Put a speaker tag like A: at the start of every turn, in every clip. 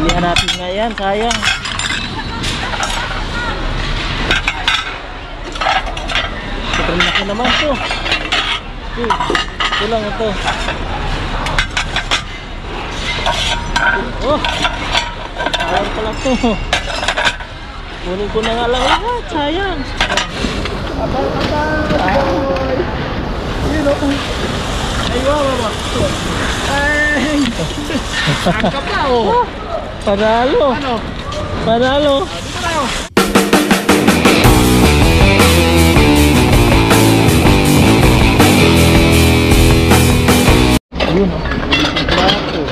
A: Pilihan natin nga yan, sayang. Sobrang laki naman to. Ito lang ito. Oh, sayang pala to. Kunin ko na nga lang lahat, sayang.
B: Ay, wow. Ay, ang ka pa, oh.
A: Panalo.
B: Ano?
A: Panalo.
B: Dito tayo.
A: Ayun, plato.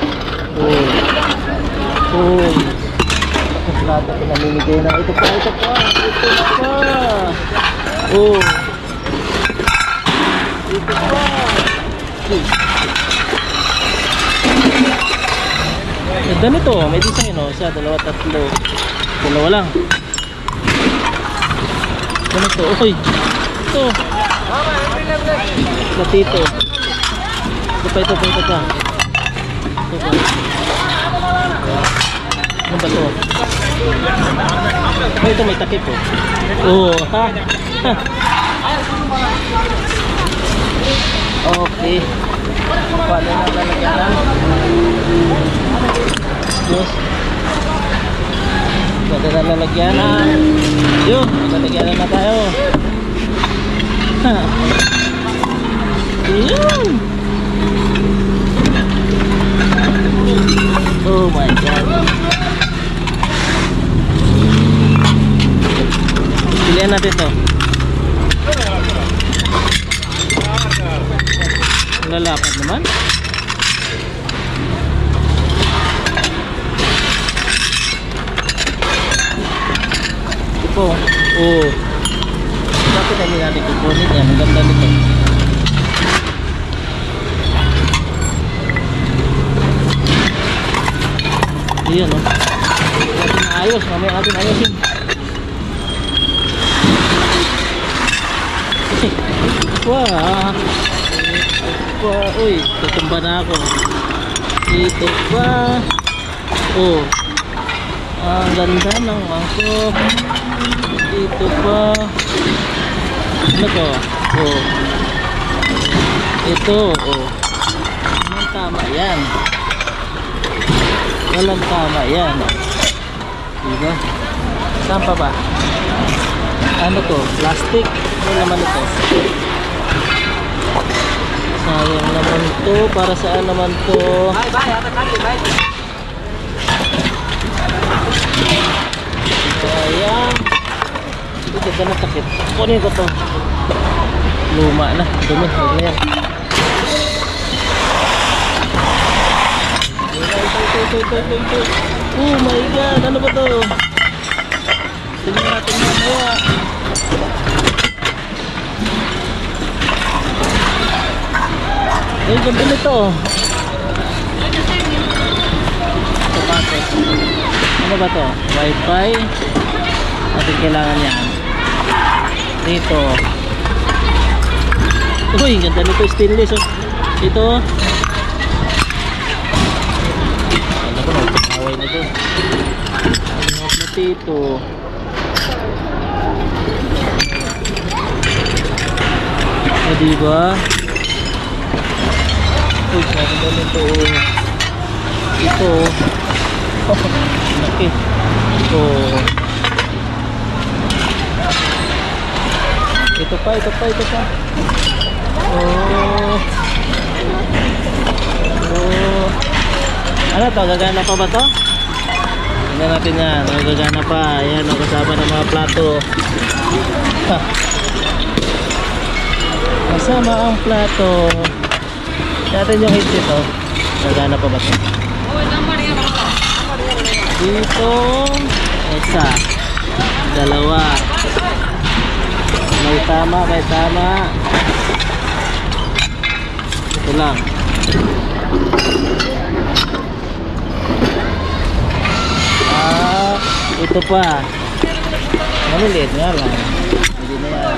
A: Oh. Plato pinamimigay na. Ito pa. Oh. Ito pa. Ganda nito, may design, no? Isa, dalawa, tatlo. Dalawa lang. Ganito, okay. Ito. Platito. Ito pa. Ito pa. Ano ba ito? Ito may takip, oh. Oh, ha? Okay. Paano na lalagyan? Yes. Pwede na lalagyan na. Yun, lalagyan na tayo. Yun. Oh my god. Pilihan natin ito. Lalapat naman. Ito. Oh. Bakit kami natin kukunin yan? Ang ganda nito. Ayan, oh. Natin ayos. Mamaya natin ayosin. Wah. Uy, tutumba na ako. Dito pa. Oh. Ang ganda ng mangkok. Dito pa. Ano to? Oh. Ito, oh. Walang tama yan. Walang tama yan. Diba? Saan pa ba? Ano to? Plastic? Ano naman ito? Sayang naman to. Para saan naman to? Sayang. Ito ka na takip. Kunin ko to. Luma na. Dumi. Ganyan. Ito. Oh my god. Ano ba to? Tingnan natin mamaya. Ay, ganda nito. Sapatos. Ano ba to? Wi-Fi. Natin kailangan yan. Dito. Uy, ganda nito. Stainless, oh. Dito. Ano ko, magpapaway na ito. Ano na dito. O, diba? Uy, ganda nito. Ito. Laki. Ito. Ito pa. Oh. Ano to? Gagana pa ba to? Tingnan natin yan. Gagana pa. Ayan, kasama ng mga plato. Kasama ang plato. Natin yung hit dito. Gagana pa ba to? Dito. Isa. Dalawa. May tama. Ito lang. Ito pa. Maliit nga lang. Hindi na yan.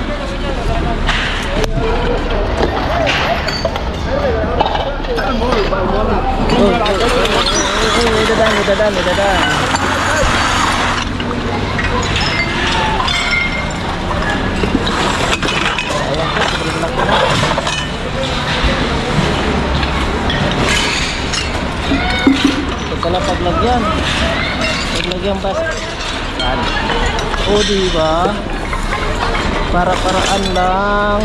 A: May dadaan. Ayan po, sobrang laki na. Ito pala paglagyan. Paglagyan pa. Yan. O diba? Para-paraan lang.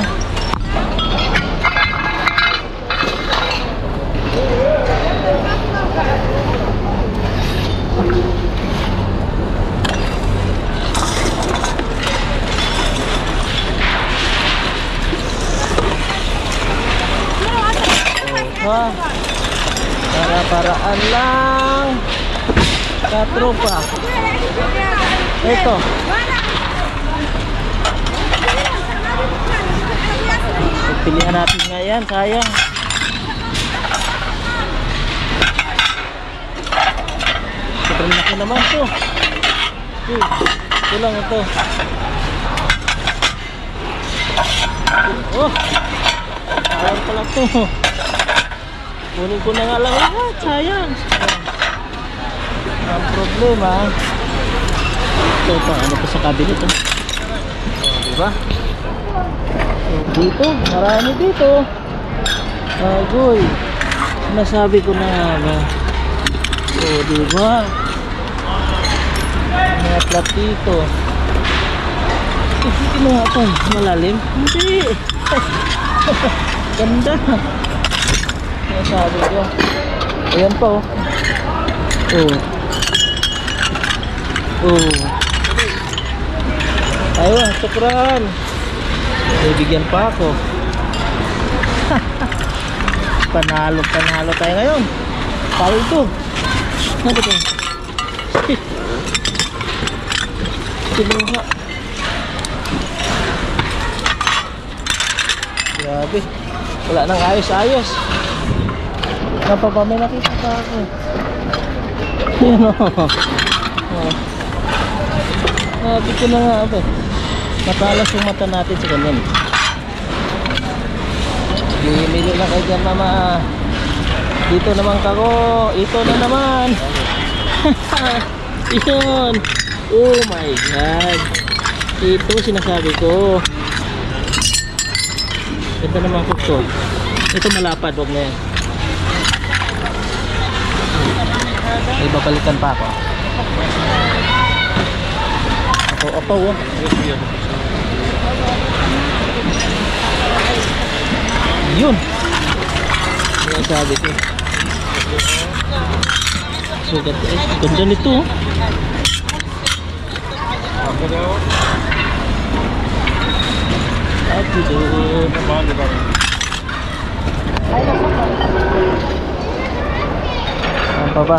A: Oha. Para-paraan lang. Katropa. Ito. Pilihan natin nga yan, sayang. Sobrang laki naman to. Ito lang ito. Oh, sayang pala to. Kunin ko na nga lang lahat, sayang. Ang problema, ito pa, ano pa sa cabinet, oh. Oh, diba? Dito, marami dito. Agoy. Nasabi ko na nga ba. O, diba? Mga plat dito. Hindi mo nga ito. Malalim? Hindi. Ganda. Nasabi ko. Ayan pa, oh. Ayun, sukran. Bibigyan pa ako. Panalo tayo ngayon. Paldo. Ano ba ito? Sinuha. Grabe. Wala nang ayos-ayos. Napapa, may nakita pa ako. Yan o. Sabi ko na nga ba. Matalas yung mata natin sa ganyan. Bimili na kayo dyan, mama. Dito naman kako. Ito na naman. Yun. Oh my god. Ito sinasabi ko. Ito naman ko. Ito malapad. Huwag na yan. May babalikan pa ako. Apaw oh. Yun. Yung sabi ko. Sugat eh. Ganda nito. Ako doon. Ano pa ba?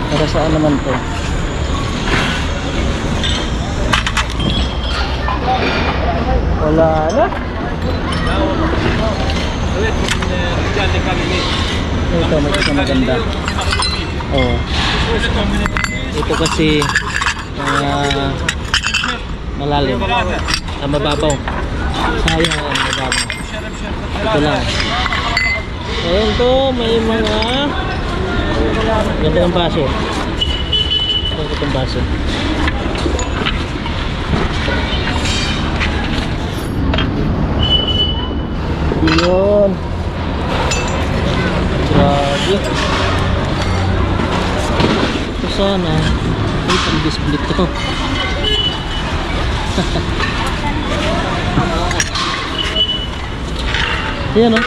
A: Para saan naman to? Wala na. Ito, may isa maganda. Oh. Ito kasi malalim. Mababaw. Sayang ang mababaw. Ito lang. Ayan to, may mga ganda ng baso. Ito itong baso. Yun. Grabe. Ito sana. Ay, pang-display to. Ayan o.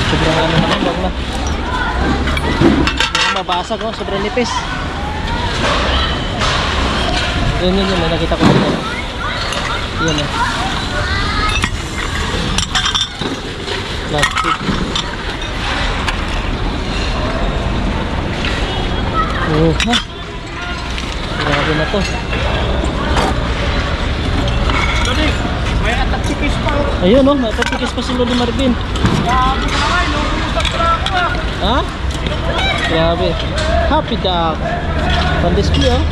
A: Sobrang ano naman, wag na. Mabasag o, sobrang nipis. Yun, may nakita ko dito. Yun o. Plastic. Oh, ha? Grabe na to.
B: May ataksikis pa.
A: Ayun oh, may ataksikis pa si Lodi Marvin.
B: Grabe ka naman, lumulusap na ako ah.
A: Ha? Grabe. Happy dog. Pan-display oh.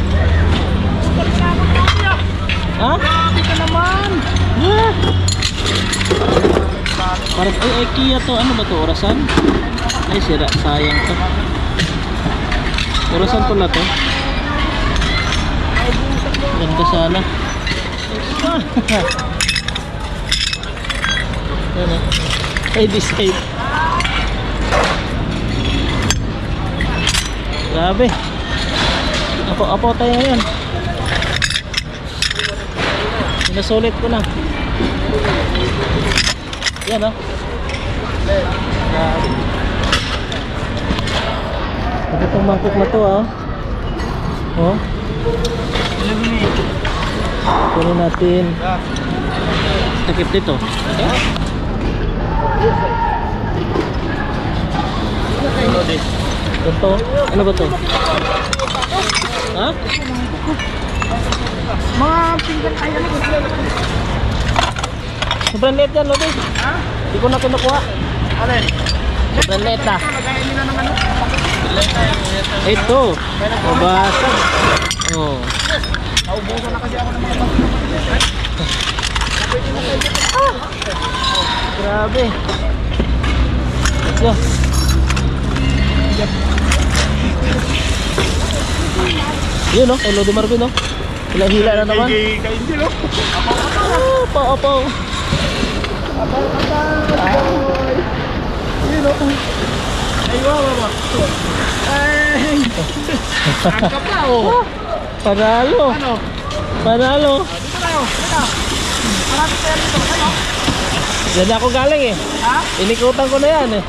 A: Ha?
B: Grabe ka naman.
A: Ha? Parang, ay Kia to. Ano ba to? Orasan? Ay, sira. Sayang to. Orasan pala to. Ganda sana. Yan o. Ay, discade. Grabe. Apo tayo ngayon. Sinasulit ko na. Yan o. Grabe. Ito itong mangkok na to oh. Oh. Kunin natin. Takip dito. Ito. Ano ba to? Ha?
B: Mga pinggan kaya na.
A: Sobrang late yan, Lodi.
B: Ha?
A: Hindi ko na kinukuha.
B: Alin?
A: Sobrang late na.
B: Lagayan nila ng ano?
A: Ito. Mabasag. Oh.
B: Naubusan na kasi ako ng mga pangkat.
A: Grabe. Let's go. Yun no, kay Lodi Marvin no. Hila-hila na naman.
B: Kain din no?
A: Opo.
B: Yun no? Ay, wawa. Ay! Ang kapa oh!
A: Panalo.
B: Ano?
A: Panalo.
B: Dito tayo. Dito. Marami tayo dito. Ano?
A: Diyan ako galing eh.
B: Ha?
A: Inikutan ko na yan eh.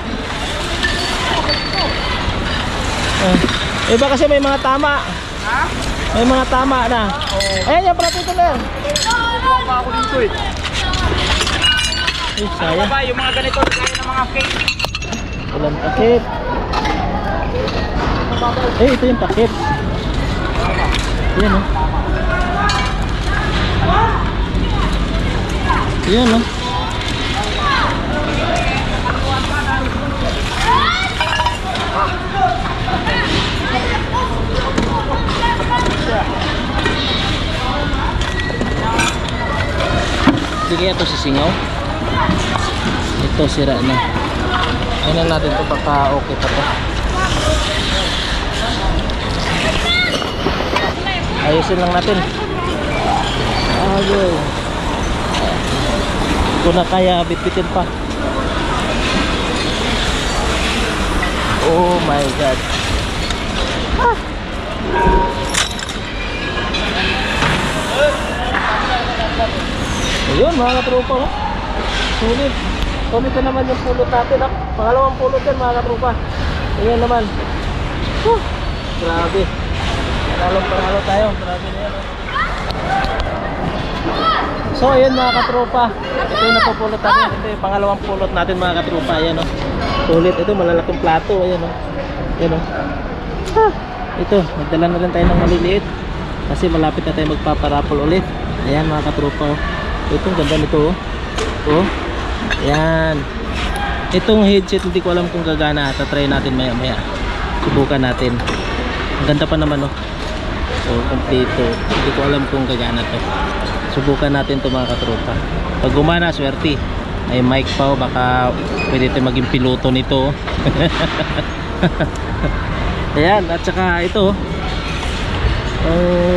A: Iba kasi may mga tama.
B: Ha?
A: May mga tama na. Ayan yan, platito na yan.
B: Baba ako dito eh.
A: Ay, sayang.
B: Baba, yung mga ganito kaya ng mga cake.
A: Walang takip. Ito yung takip. Yan oh. Yan oh. Hindi kaya ito sisingaw. Ito sira na. Ayun natin ito baka okay pa to. Ayusin lang natin. Okay. Kung na kaya bitbitin pa. Oh my god. Ayun mga katropa oh. Sulit. Sulit na naman yung pulot natin oh. Pangalawang pulot yan mga katropa. Ayan naman. Grabe. Panalo tayo. Grabe na yan oh. So ayun mga katropa. Ito yung napupulot natin. Ito yung pangalawang pulot natin mga katropa. Ayan oh. Sulit. Ito malalaking plato. Ayan oh. Ayan oh. Ito. Magdala na rin tayo ng maliliit. Kasi malapit na tayo magpaparapol ulit. Ayan mga katropa oh. Itong ganda nito oh. Oh. Ayan. Itong headset hindi ko alam kung gagana. Tatry natin maya maya. Subukan natin. Ang ganda pa naman oh. So kompleto. Hindi ko alam kung gagana to. Subukan natin to mga katropa. Pag gumana swerte. May mic pa oh. Baka pwede tayo maging piloto nito oh. Ayan. At saka ito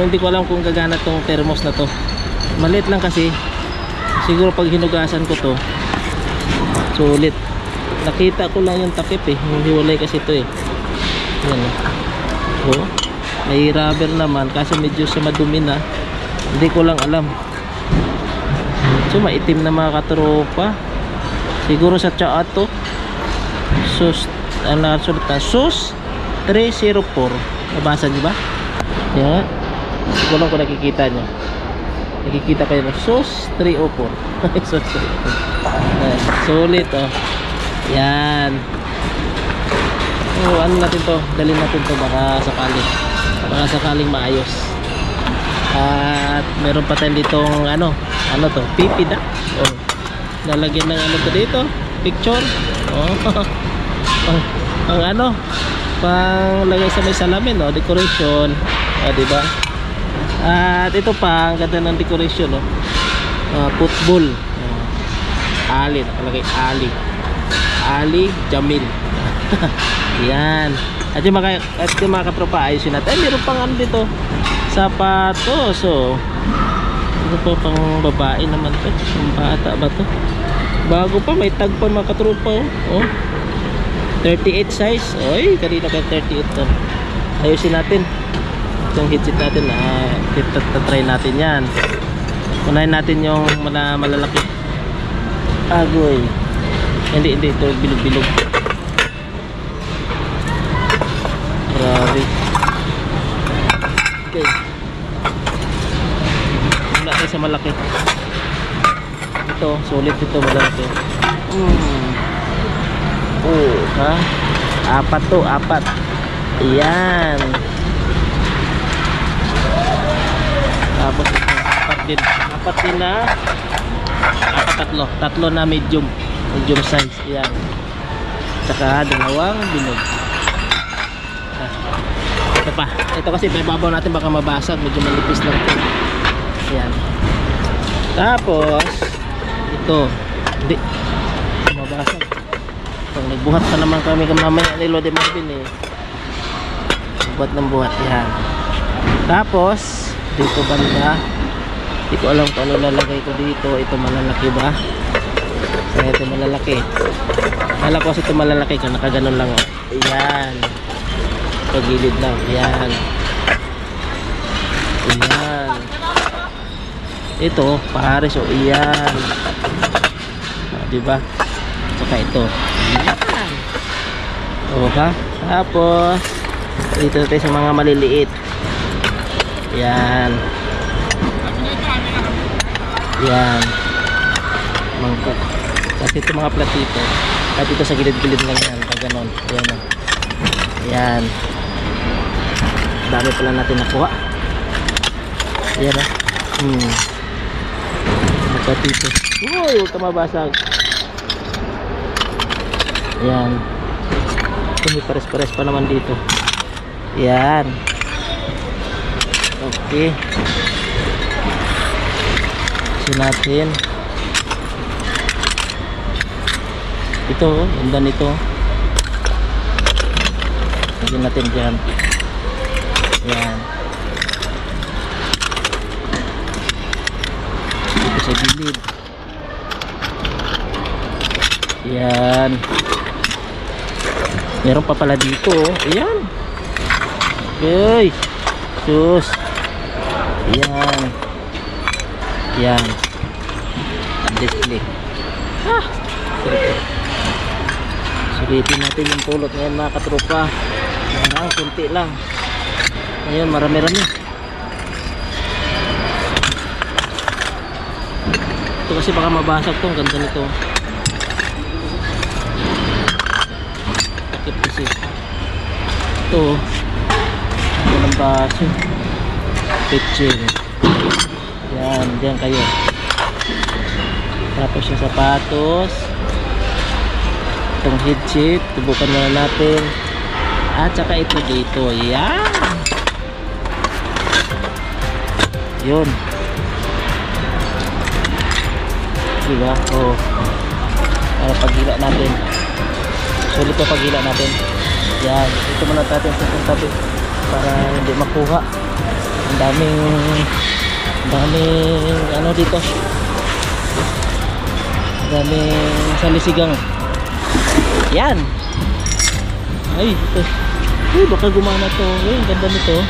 A: hindi ko alam kung gagana tong thermos na to. Maliit lang kasi. Siguro pag hinugasan ko to sulit. Nakita ko lang yung takip eh. Hiwalay kasi ito eh. Yan oh. May rubber naman kasi medyo sa madumi na. Hindi ko lang alam. So maitim na mga katropa. Siguro sa tsaa to. Sus Sus 304. Nabasa nyo ba? Yan. Siguro lang kung nakikita nyo. Nakikita kayo ng Sus 304. Sus 304. Sulit oh. Yan. Oh, ano natin to? Dalhin natin to baka sakaling maayos. At meron pa tayo ditong ano to? Pipi da. Oh. Lalagyan ng ano to dito? Picture. Oh. pang ano? Pang lagay sa may salamin oh, decoration. Oh, di ba? At ito pa, ang ganda ng decoration oh. Football. Ali, nakalagay Ali Jamil. Yan. At yung mga katropa, ayusin natin. Ay, meron pang ano dito, sapatos. So ito po pang babae naman to, pang bata ba to? Bago pa, may tag pa mga katropa. Oh, 38 size. Oy, kanina pa 38 to. Ayusin natin itong headset natin. Try natin yan. Unahin natin yung malalaki. Agoy. Hindi ito bilog-bilog. Grabe. Okay. Mula tayo sa malaki. Ito, sulit ito, malaki. Oh, ha? Apat to, apat. Ayan. Tapos ito, apat din na tatlo na medium size. Ayan. Saka dalawang binog. Ito pa, ito kasi ibabaw natin, baka mabasag, medyo manipis lang ito. Ayan. Tapos ito, hindi mabasag. Pag nagbuhat pa naman kami mamaya ni Lode Marvin buhat ng buhat. Yan. Tapos dito banda, hindi ko alam kung ano lalagay ko dito. Ito malalaki ba? Kaya ito malalaki. Kala ko kasi ito malalaki, kung nakaganon lang. Ayan, pagilid lang. Ayan. Ayan. Ito pares. O ayan, diba? Saka ito. Ayan. O ha? Tapos dito tayo sa mga maliliit. Yan. Yan. Mangkok. Kasi ito mga platito. At ito sa gilid-gilid lang yan. Pag ganon. Yan. Yan. Dami pala natin nakuha. Yan. Mga platito. Uy, huwag ka mabasag. Yan. May pares-pares pa naman dito. Yan. Okay. Kasi natin ito, ganda nito. Lagyan natin dyan. Yan. Dito sa gilid. Yan. Meron pa pala dito. Ayan. Okay. Sus. Ayan. Ayan. Display. Sulitin natin yung pulot ngayon mga katropa. Marang, kunti lang. Ngayon marami-rami. Ito kasi baka mabasag to. Ang ganda nito. Kasi ito ng baso, pitching. Yan, diyan kayo. Tapos yung sapatos, itong headset, tubukan na natin. At saka ito dito. Yan. Yun. Diba? Oh. Para paghila natin. Sulit pa paghila natin. Yan. Ito muna natin sa tabi para hindi makuha. Ang daming ano dito. Ang daming salisigang. Yan. Ay, ito. Uy, baka gumana to. Uy, ganda nito.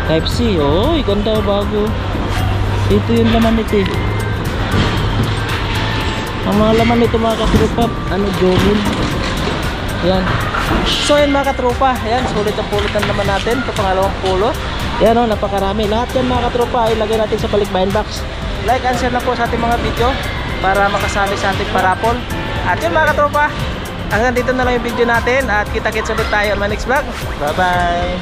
A: Type C. Uy, ganda, bago. Ito yung laman nito eh. Ang mga laman nito mga katropa, ano, jogging. Yan. So yan mga katropa, yan, sulit ang pulutan naman natin. Ito pangalawang pulot. Yan o, napakarami. Lahat yan mga katropa, ilagay natin sa palikbayan box. Like and share na po sa ating mga video para makasali sa ating parapol. At yun mga katropa, hanggang dito na lang yung video natin. At kita-kits ulit tayo on my next vlog. Bye bye.